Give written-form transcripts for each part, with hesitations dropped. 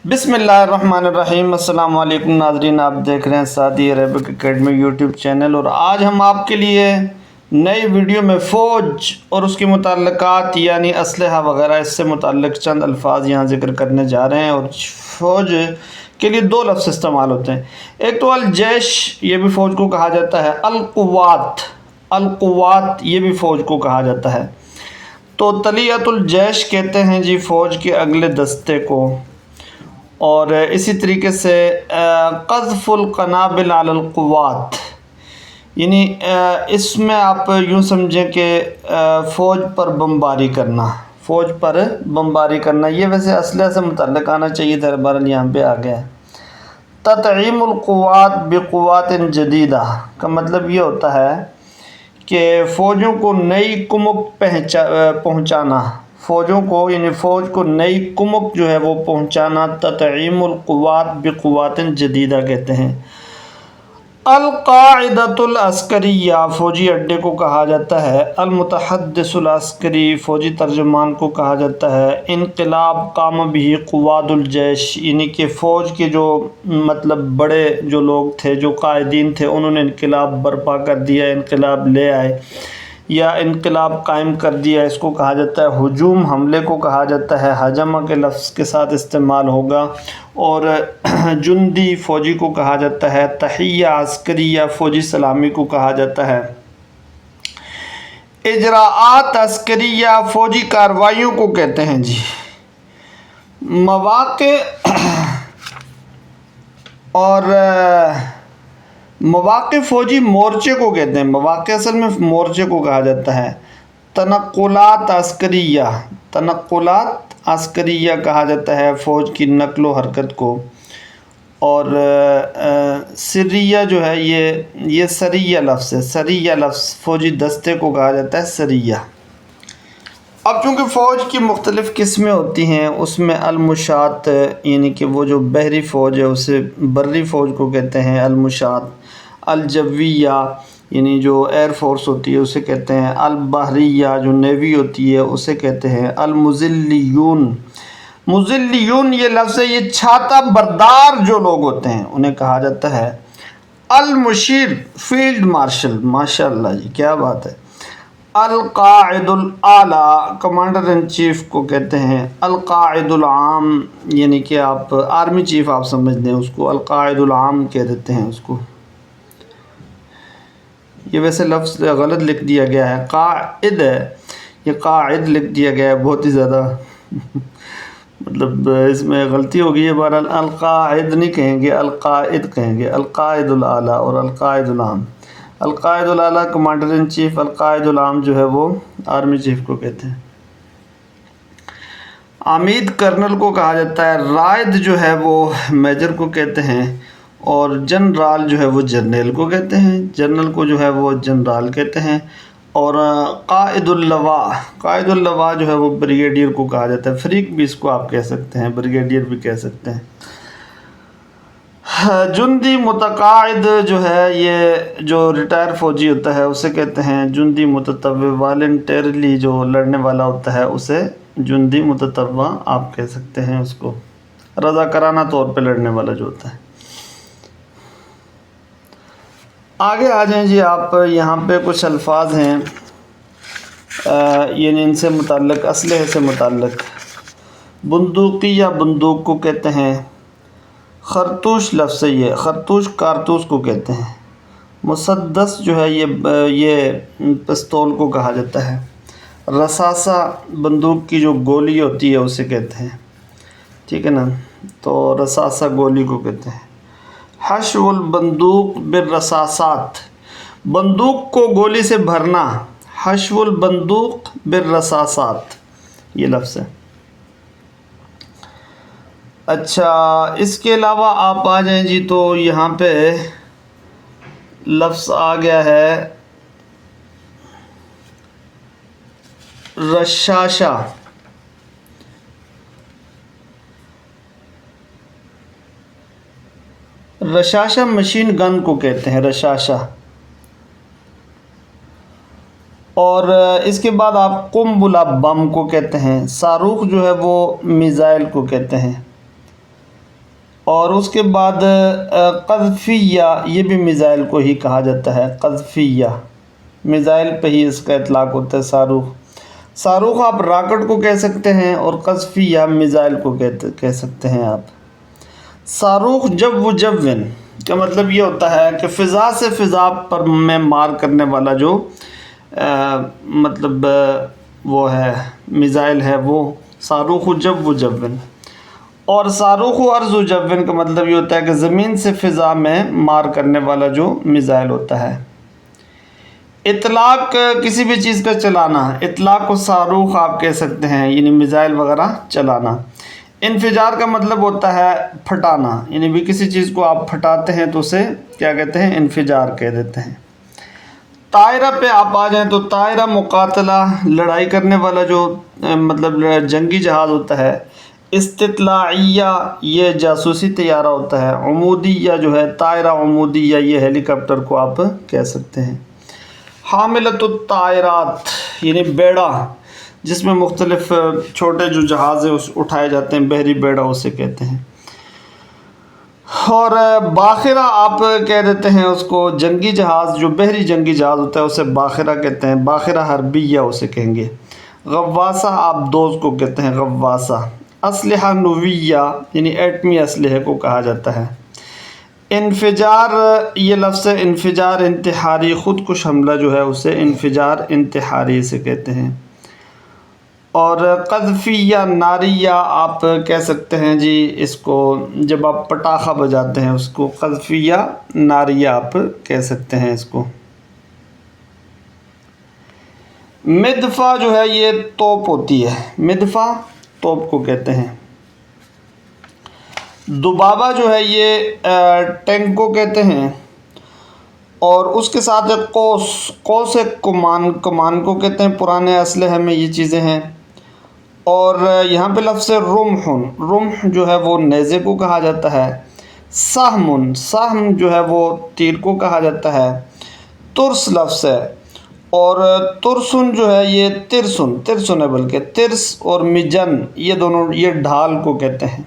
بسم اللہ الرحمن الرحیم۔ السلام علیکم ناظرین، آپ دیکھ رہے ہیں Saadi Arabic academy YouTube channel, اور آج ہم آپ کے لیے نئی ویڈیو میں فوج اور اس کے متعلقات یعنی اسلحہ وغیرہ اس سے متعلق چند الفاظ یہاں ذکر کرنے جا رہے ہیں۔ اور فوج کے لیے دو لفظ استعمال ہوتے ہیں، ایک تو الجیش، یہ بھی فوج کو کہا جاتا ہے، القوات، القوات یہ بھی فوج کو کہا جاتا ہے۔ تو طلیعۃ الجیش کہتے ہیں جی فوج کے اگلے دستے کو، اور اسی طریقے سے قذف القنابل علی القوات، یعنی اس میں آپ یوں سمجھیں کہ فوج پر بمباری کرنا، فوج پر بمباری کرنا، یہ ویسے اسلحہ سے متعلق آنا چاہیے تھا، بہرحال یہاں پہ آ گیا ہے۔ تطعیم القوات بقوات جدیدہ کا مطلب یہ ہوتا ہے کہ فوجوں کو نئی کمک پہنچانا، فوجوں کو یعنی فوج کو نئی کمک جو ہے وہ پہنچانا، تطعیم القوات بقوات جدیدہ کہتے ہیں۔ القاعدۃ العسکریہ فوجی اڈے کو کہا جاتا ہے، المتحدث العسکری فوجی ترجمان کو کہا جاتا ہے۔ انقلاب قام بہ قواد الجیش، یعنی کہ فوج کے جو مطلب بڑے جو لوگ تھے، جو قائدین تھے، انہوں نے انقلاب برپا کر دیا، انقلاب لے آئے یا انقلاب قائم کر دیا، اس کو کہا جاتا ہے ہجوم، حملے کو کہا جاتا ہے، ہجمہ کے لفظ کے ساتھ استعمال ہوگا۔ اور جندی فوجی کو کہا جاتا ہے، تحیہ عسکریہ فوجی سلامی کو کہا جاتا ہے۔ اجراءات عسکریہ فوجی کارروائیوں کو کہتے ہیں جی۔ مواقع اور مواقع فوجی مورچے کو کہتے ہیں، مواقع اصل میں مورچے کو کہا جاتا ہے۔ تنقلات عسکریہ، تنقلات عسکریہ کہا جاتا ہے فوج کی نقل و حرکت کو۔ اور سریہ جو ہے یہ سریہ لفظ ہے، سریہ لفظ فوجی دستے کو کہا جاتا ہے سریہ۔ اب چونکہ فوج کی مختلف قسمیں ہوتی ہیں، اس میں المشاة یعنی کہ وہ جو بحری فوج ہے اسے بری فوج کو کہتے ہیں المشاة، الجویہ یعنی جو ایئر فورس ہوتی ہے اسے کہتے ہیں، البحریہ جو نیوی ہوتی ہے اسے کہتے ہیں، المظلیون، مظلیون یہ لفظ ہے، یہ چھاتہ بردار جو لوگ ہوتے ہیں انہیں کہا جاتا ہے، المشیر فیلڈ مارشل، ماشاءاللہ جی کیا بات ہے، القائد الاعلیٰ کمانڈر ان چیف کو کہتے ہیں، القائد العام یعنی کہ آپ آرمی چیف آپ سمجھ دیں اس کو، القائد العام کہہ دیتے ہیں اس کو۔ یہ ویسے لفظ غلط لکھ دیا گیا ہے، قائد ہے، یہ قائد لکھ دیا گیا ہے، بہت ہی زیادہ مطلب اس میں غلطی ہو گئی ہے، بہرحال القائد نہیں کہیں گے، القائد کہیں گے، القائد الاعلیٰ اور القائد العام۔ القائد الاعلیٰ کمانڈر ان چیف، القائد العام جو ہے وہ آرمی چیف کو کہتے ہیں۔ عمید کرنل کو کہا جاتا ہے، رائد جو ہے وہ میجر کو کہتے ہیں، اور جنرال جو ہے وہ جرنیل کو کہتے ہیں، جنرل کو جو ہے وہ جنرال کہتے ہیں۔ اور قائد اللواء، قائد اللواء جو ہے وہ بریگیڈیئر کو کہا جاتا ہے، فریق بھی اس کو آپ کہہ سکتے ہیں، بریگیڈیئر بھی کہہ سکتے ہیں۔ جندی متقاعد جو ہے یہ جو ریٹائر فوجی ہوتا ہے اسے کہتے ہیں جندی متطوع، والنٹیرلی جو لڑنے والا ہوتا ہے اسے جندی متطوع آپ کہہ سکتے ہیں، اس کو رضاکارانہ طور پہ لڑنے والا جو ہوتا ہے۔ آگے آ جائیں جی آپ، یہاں پہ کچھ الفاظ ہیں یعنی ان سے متعلق، اسلحے سے متعلق۔ بندوقی یا بندوق کو کہتے ہیں، خرطوش لفظ ہے یہ، خرطوش کارتوس کو کہتے ہیں۔ مسدس جو ہے یہ پستول کو کہا جاتا ہے۔ رصاصہ بندوق کی جو گولی ہوتی ہے اسے کہتے ہیں، ٹھیک ہے نا، تو رصاصہ گولی کو کہتے ہیں۔ حشو البندوق بالرصاصات، بندوق کو گولی سے بھرنا، حشو البندوق بالرصاصات یہ لفظ ہے۔ اچھا اس کے علاوہ آپ آ جائیں جی تو یہاں پہ لفظ آ گیا ہے رشاشہ، رشاشہ مشین گن کو کہتے ہیں، رشاشہ۔ اور اس کے بعد آپ قنبلہ بم کو کہتے ہیں، صاروخ جو ہے وہ میزائل کو کہتے ہیں۔ اور اس کے بعد قذفیہ، یہ بھی میزائل کو ہی کہا جاتا ہے، قذفیہ میزائل پہ ہی اس کا اطلاق ہوتا ہے۔ صاروخ آپ راکٹ کو کہہ سکتے ہیں، اور قذفیہ میزائل کو کہہ سکتے ہیں آپ۔ صاروخ جوّن کا مطلب یہ ہوتا ہے کہ فضا سے فضا پر میں مار کرنے والا جو مطلب وہ ہے میزائل ہے، وہ صاروخ جوّن۔ اور صاروخ ارض جوّن کا مطلب یہ ہوتا ہے کہ زمین سے فضا میں مار کرنے والا جو میزائل ہوتا ہے۔ اطلاق کسی بھی چیز کا چلانا، اطلاق کو صاروخ آپ کہہ سکتے ہیں، یعنی میزائل وغیرہ چلانا۔ انفجار کا مطلب ہوتا ہے پھٹانا، یعنی بھی کسی چیز کو آپ پھٹاتے ہیں تو اسے کیا کہتے ہیں؟ انفجار کہہ دیتے ہیں۔ طائرہ پہ آپ آ جائیں تو طائرہ مقاتلہ، لڑائی کرنے والا جو مطلب جنگی جہاز ہوتا ہے۔ استطلاعیہ، یہ جاسوسی طیارہ ہوتا ہے۔ عمودیہ جو ہے، طائرہ عمودیہ، یہ ہیلی کاپٹر کو آپ کہہ سکتے ہیں۔ حاملۃ الطائرات، یعنی بیڑا جس میں مختلف چھوٹے جو جہاز ہیں اس اٹھائے جاتے ہیں، بحری بیڑا اسے کہتے ہیں۔ اور باخرہ آپ کہہ دیتے ہیں اس کو، جنگی جہاز جو بحری جنگی جہاز ہوتا ہے اسے باخرہ کہتے ہیں، باخرہ حربیہ اسے کہیں گے۔ غواصہ آپ دوز کو کہتے ہیں، غواصہ۔ اسلحہ نویہ، یعنی ایٹمی اسلحے کو کہا جاتا ہے۔ انفجار، یہ لفظ انفجار انتحاری، خودکش حملہ جو ہے اسے انفجار انتحاری سے کہتے ہیں۔ اور قذفیہ ناریہ آپ کہہ سکتے ہیں جی، اس کو جب آپ پٹاخہ بجاتے ہیں اس کو قذفیہ ناریہ آپ کہہ سکتے ہیں اس کو۔ مدفع جو ہے یہ توپ ہوتی ہے، مدفع توپ کو کہتے ہیں۔ دبابہ جو ہے یہ ٹینک کو کہتے ہیں، اور اس کے ساتھ ایک قوس ایک کمان کو کہتے ہیں۔ پرانے اسلحے میں یہ چیزیں ہیں۔ اور یہاں پہ لفظ رمح جو ہے وہ نیزے کو کہا جاتا ہے۔ سہم جو ہے وہ تیر کو کہا جاتا ہے۔ ترس لفظ ہے، اور ترسن جو ہے یہ ترسن ہے، بلکہ ترس اور مجن یہ دونوں یہ ڈھال کو کہتے ہیں۔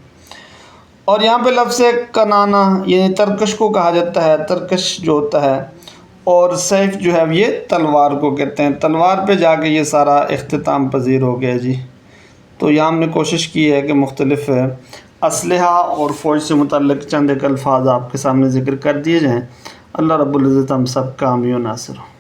اور یہاں پہ لفظ کنانہ، یعنی ترکش کو کہا جاتا ہے، ترکش جو ہوتا ہے۔ اور سیف جو ہے یہ تلوار کو کہتے ہیں۔ تلوار پہ جا کے یہ سارا اختتام پذیر ہو گیا جی۔ تو یہاں ہم نے کوشش کی ہے کہ مختلف اسلحہ اور فوج سے متعلق چند ایک الفاظ آپ کے سامنے ذکر کر دیے جائیں۔ اللہ رب العزت ہم سب کا حامی و ناصر ہو۔